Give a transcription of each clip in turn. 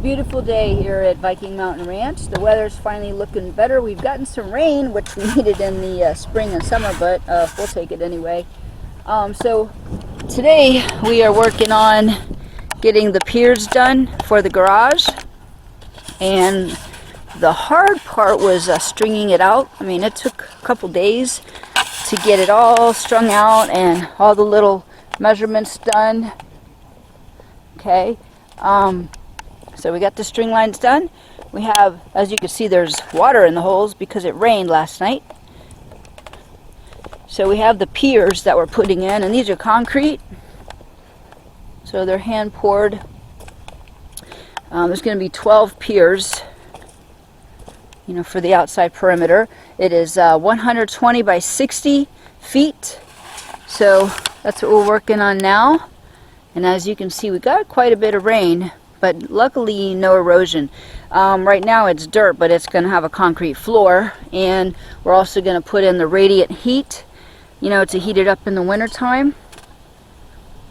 beautiful day here at Viking Mountain Ranch. The weather's finally looking better. We've gotten some rain, which we needed in the spring and summer, but we'll take it anyway. So today we are working on getting the piers done for the garage, and the hard part was stringing it out. I mean, it took a couple days to get it all strung out and all the little measurements done. Okay, so we got the string lines done. We have, as you can see, there's water in the holes because it rained last night. So we have the piers that we're putting in, and these are concrete, so they're hand poured. There's going to be 12 piers, you know, for the outside perimeter. It is 120 by 60 feet, so that's what we're working on now. And as you can see, we got quite a bit of rain, but luckily no erosion. Right now it's dirt, but it's going to have a concrete floor, and we're also going to put in the radiant heat, you know, to heat it up in the winter time.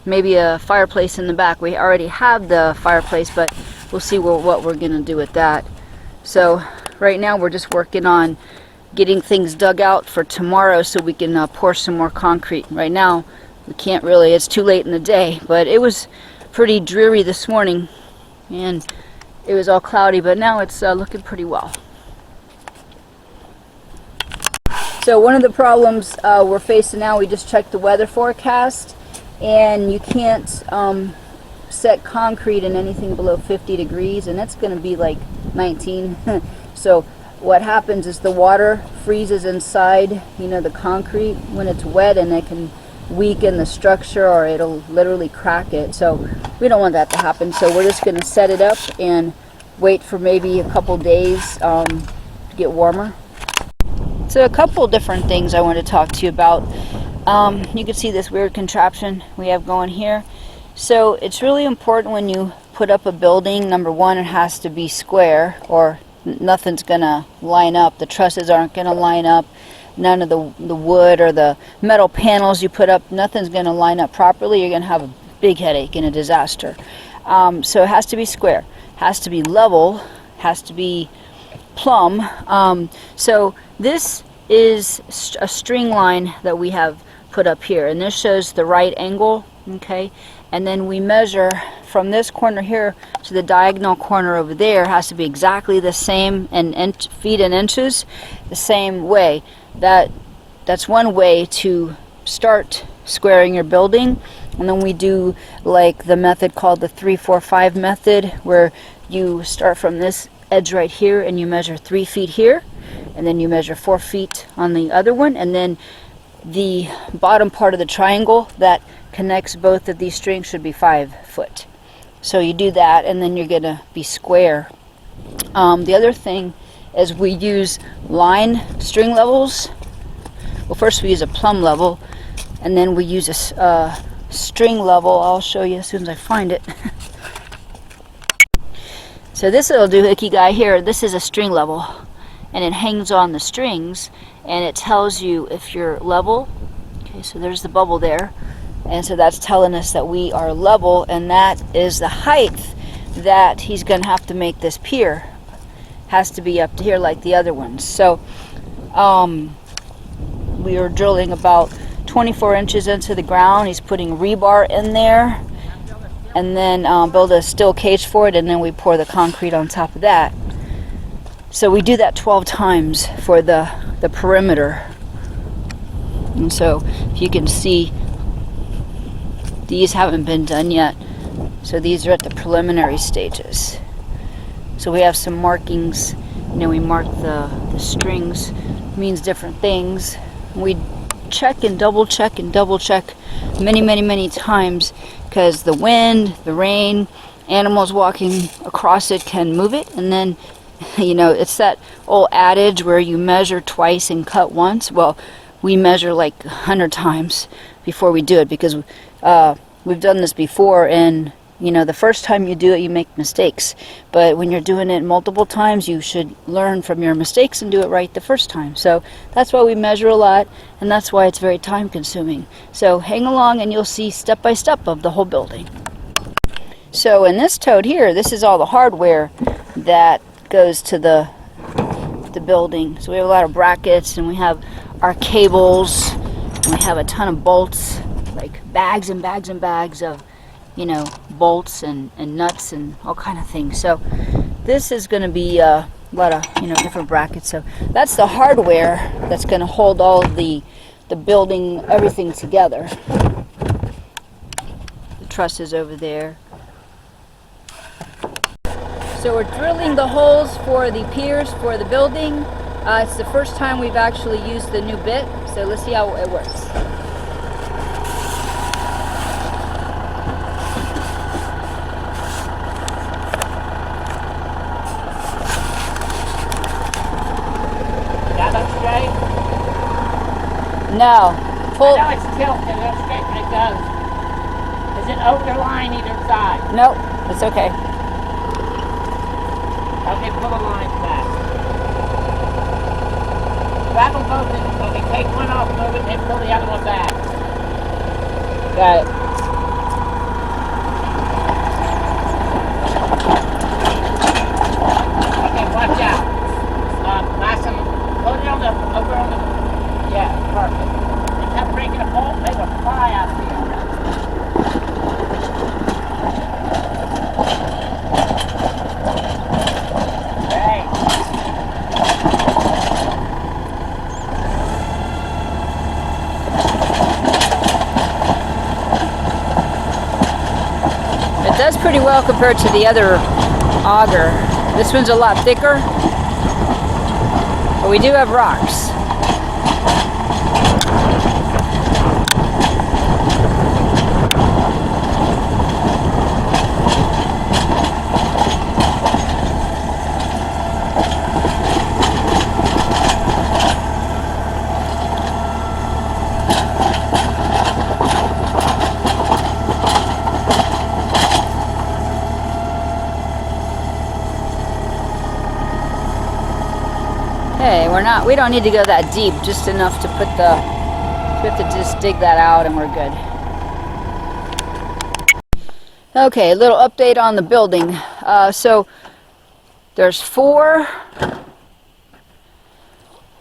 Maybe a fireplace in the back. We already have the fireplace, but we'll see what we're going to do with that. So right now we're just working on getting things dug out for tomorrow so we can pour some more concrete. Right now we can't really, it's too late in the day, but it was pretty dreary this morning and it was all cloudy, but now it's looking pretty well. So one of the problems we're facing now, we just checked the weather forecast, and you can't set concrete in anything below 50 degrees, and it's going to be like 19. So what happens is the water freezes inside, you know, the concrete when it's wet, and it can weaken the structure or it'll literally crack it. So we don't want that to happen, so we're just going to set it up and wait for maybe a couple days to get warmer. So a couple different things I want to talk to you about. You can see this weird contraption we have going here. So it's really important when you put up a building, number one, it has to be square or nothing's going to line up. The trusses aren't going to line up. None of the wood or the metal panels you put up, nothing's going to line up properly. You're going to have a big headache and a disaster. So it has to be square, has to be level, has to be plumb. So this is a string line that we have put up here, and this shows the right angle, okay? And then we measure from this corner here to the diagonal corner over there, has to be exactly the same, and feet and inches the same way. That's one way to start squaring your building. And then we do like the method called the 3-4-5 method, where you start from this edge right here and you measure 3 feet here, and then you measure 4 feet on the other one, and then the bottom part of the triangle that connects both of these strings should be 5 foot. So you do that, and then you're gonna be square. The other thing is we use line string levels. Well, first we use a plumb level, and then we use a string level. I'll show you as soon as I find it. So this little doohickey guy here, this is a string level, and it hangs on the strings, and it tells you if you're level. Okay, so there's the bubble there, and so that's telling us that we are level, and that is the height that he's going to have to make this pier. Has to be up to here like the other ones. So we are drilling about 24 inches into the ground. He's putting rebar in there, and then build a steel cage for it, and then we pour the concrete on top of that. So we do that 12 times for the perimeter. And so if you can see, these haven't been done yet, so these are at the preliminary stages. So we have some markings, you know, we mark the strings, means different things. We check and double check many times, because the wind, the rain, animals walking across it can move it, and then, you know, it's that old adage where you measure twice and cut once. Well, we measure like 100 times before we do it, because we've done this before, and you know, the first time you do it, you make mistakes. But when you're doing it multiple times, you should learn from your mistakes and do it right the first time. So that's why we measure a lot, and that's why it's very time consuming. So hang along and you'll see step by step of the whole building. So in this tote here, this is all the hardware that goes to the building. So we have a lot of brackets, and we have our cables, and we have a ton of bolts, like bags and bags and bags of, you know, bolts and nuts and all kind of things. So this is going to be a lot of, you know, different brackets. So that's the hardware that's going to hold all of the building, everything together. The truss is over there. So we're drilling the holes for the piers for the building. It's the first time we've actually used the new bit, so let's see how it works. That looks straight? No. Pull. I know it's tilted, it looks straight, but it goes. Is it over the line either side? Nope, it's okay. Okay, pull the line back. Grab them both in, okay, take one off, move it, and pull the other one back. Got it. Okay, watch out. Last one, put it on the, over on the, yeah, perfect. And kept breaking a bolt, they will fly out of here. It does pretty well compared to the other auger. This one's a lot thicker, but we do have rocks. Hey, we don't need to go that deep, just enough to put the, we have to just dig that out and we're good. Okay, a little update on the building. So there's 4,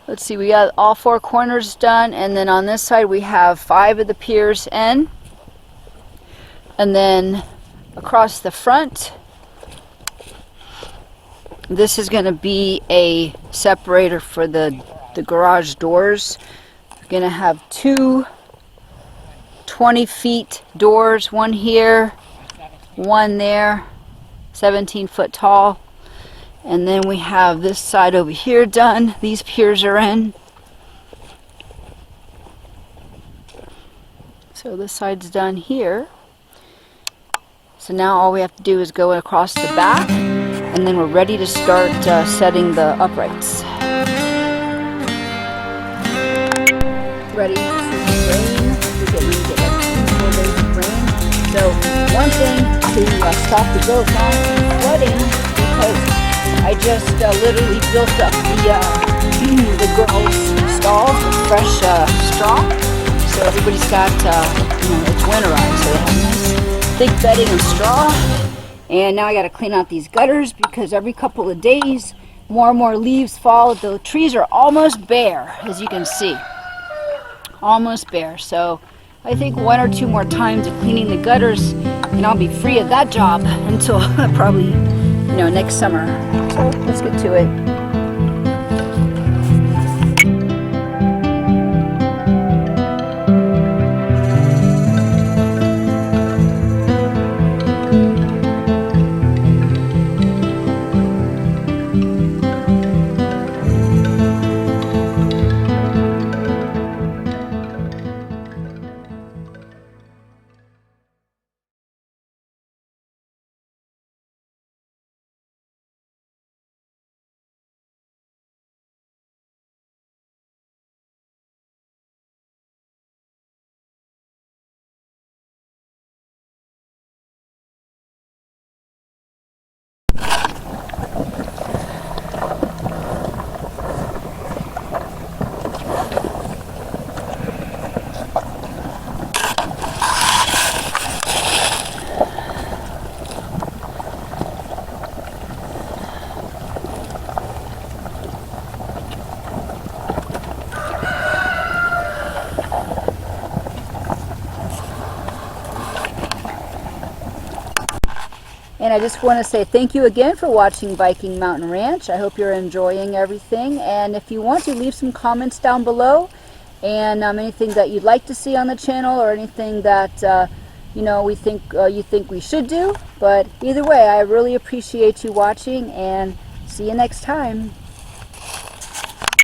let's see, we got all 4 corners done, and then on this side we have 5 of the piers in. And then across the front, this is going to be a separator for the garage doors. We're going to have 2 20-feet doors, one here, one there, 17-foot tall. And then we have this side over here done. These piers are in. So this side's done here. So now all we have to do is go across the back, and then we're ready to start setting the uprights. Ready to rain. We're getting to get like 2 more days of rain. So one thing to stop the growth on flooding, because I just literally built up the girls' stalls with fresh straw. So everybody's got, you know, it's winterized, so they have nice thick bedding and straw. And now I got to clean out these gutters, because every couple of days more and more leaves fall. The trees are almost bare, as you can see. Almost bare. So I think 1 or 2 more times of cleaning the gutters and I'll be free of that job until probably, you know, next summer. So let's get to it. And I just want to say thank you again for watching Viking Mountain Ranch. I hope you're enjoying everything. And if you want to, leave some comments down below. And anything that you'd like to see on the channel, or anything that you know, you think we should do. But either way, I really appreciate you watching, and see you next time.